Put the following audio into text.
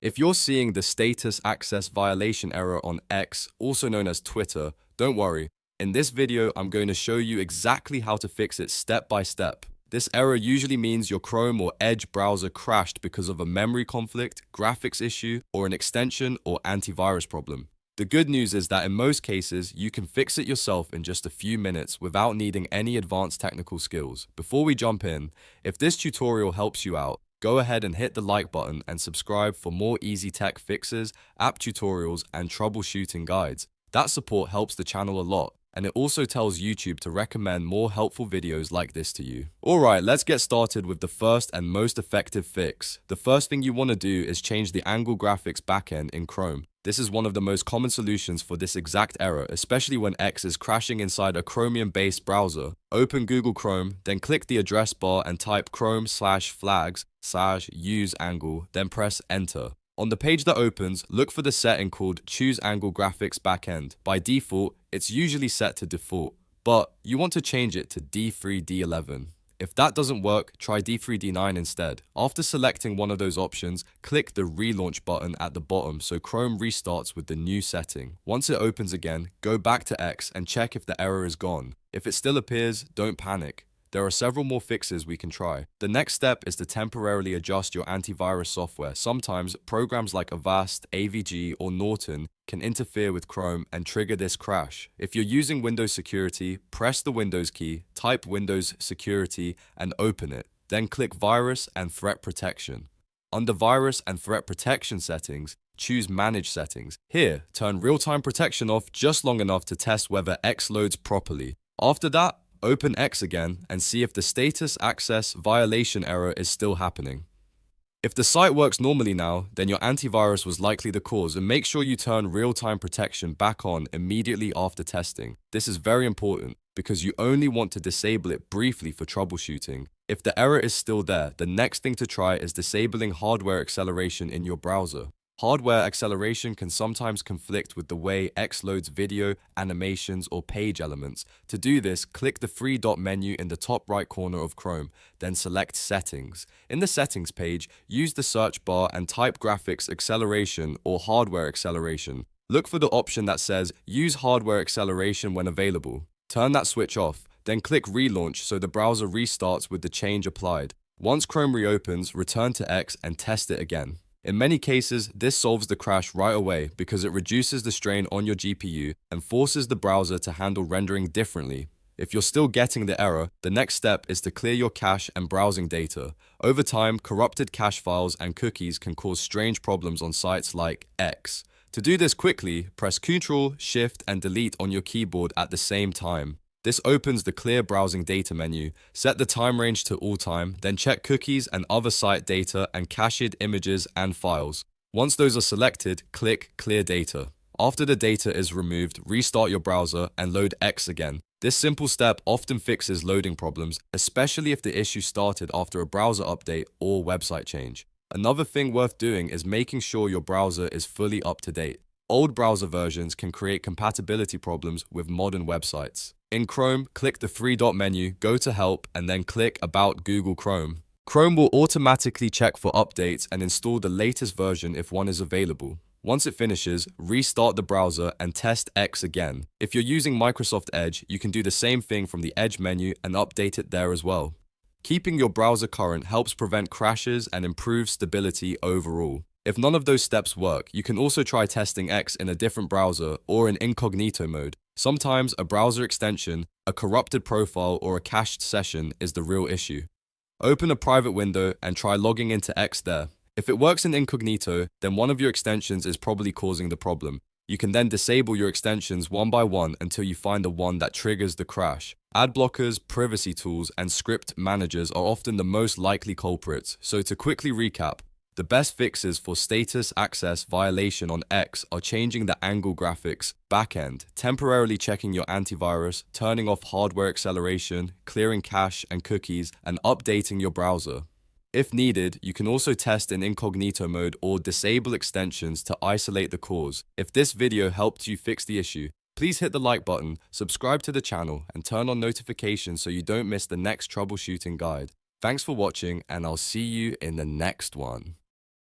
If you're seeing the status access violation error on X, also known as Twitter, don't worry. In this video, I'm going to show you exactly how to fix it step by step. This error usually means your Chrome or Edge browser crashed because of a memory conflict, graphics issue, or an extension or antivirus problem. The good news is that in most cases, you can fix it yourself in just a few minutes without needing any advanced technical skills. Before we jump in, if this tutorial helps you out, go ahead and hit the like button and subscribe for more easy tech fixes, app tutorials, and troubleshooting guides. That support helps the channel a lot, and it also tells YouTube to recommend more helpful videos like this to you. Alright, let's get started with the first and most effective fix. The first thing you want to do is change the angle graphics backend in Chrome. This is one of the most common solutions for this exact error, especially when X is crashing inside a Chromium-based browser. Open Google Chrome, then click the address bar and type chrome/flags/use angle, then press enter. On the page that opens, look for the setting called Choose Angle Graphics Backend. By default, it's usually set to default, but you want to change it to D3D11. If that doesn't work, try D3D9 instead. After selecting one of those options, click the relaunch button at the bottom so Chrome restarts with the new setting. Once it opens again, go back to X and check if the error is gone. If it still appears, don't panic. There are several more fixes we can try. The next step is to temporarily adjust your antivirus software. Sometimes programs like Avast, AVG, or Norton can interfere with Chrome and trigger this crash. If you're using Windows Security, press the Windows key, type Windows Security, and open it. Then click Virus and Threat Protection. Under Virus and Threat Protection settings, choose Manage Settings. Here, turn real-time protection off just long enough to test whether X loads properly. After that, open X again and see if the status access violation error is still happening. If the site works normally now, then your antivirus was likely the cause, and make sure you turn real-time protection back on immediately after testing. This is very important because you only want to disable it briefly for troubleshooting. If the error is still there, the next thing to try is disabling hardware acceleration in your browser. Hardware acceleration can sometimes conflict with the way X loads video, animations, or page elements. To do this, click the three dot menu in the top right corner of Chrome, then select Settings. In the Settings page, use the search bar and type Graphics Acceleration or Hardware Acceleration. Look for the option that says Use Hardware Acceleration when available. Turn that switch off, then click Relaunch so the browser restarts with the change applied. Once Chrome reopens, return to X and test it again. In many cases, this solves the crash right away because it reduces the strain on your GPU and forces the browser to handle rendering differently. If you're still getting the error, the next step is to clear your cache and browsing data. Over time, corrupted cache files and cookies can cause strange problems on sites like X. To do this quickly, press Ctrl, Shift, and Delete on your keyboard at the same time. This opens the Clear Browsing Data menu. Set the time range to all time, then check cookies and other site data and cached images and files. Once those are selected, click Clear Data. After the data is removed, restart your browser and load X again. This simple step often fixes loading problems, especially if the issue started after a browser update or website change. Another thing worth doing is making sure your browser is fully up to date. Old browser versions can create compatibility problems with modern websites. In Chrome, click the three dot menu, go to Help, and then click About Google Chrome. Chrome will automatically check for updates and install the latest version if one is available. Once it finishes, restart the browser and test X again. If you're using Microsoft Edge, you can do the same thing from the Edge menu and update it there as well. Keeping your browser current helps prevent crashes and improve stability overall. If none of those steps work, you can also try testing X in a different browser or in incognito mode. Sometimes a browser extension, a corrupted profile, or a cached session is the real issue. Open a private window and try logging into X there. If it works in incognito, then one of your extensions is probably causing the problem. You can then disable your extensions one by one until you find the one that triggers the crash. Ad blockers, privacy tools, and script managers are often the most likely culprits. So to quickly recap, the best fixes for status access violation on X are changing the angle graphics backend, temporarily checking your antivirus, turning off hardware acceleration, clearing cache and cookies, and updating your browser. If needed, you can also test in incognito mode or disable extensions to isolate the cause. If this video helped you fix the issue, please hit the like button, subscribe to the channel, and turn on notifications so you don't miss the next troubleshooting guide. Thanks for watching, and I'll see you in the next one.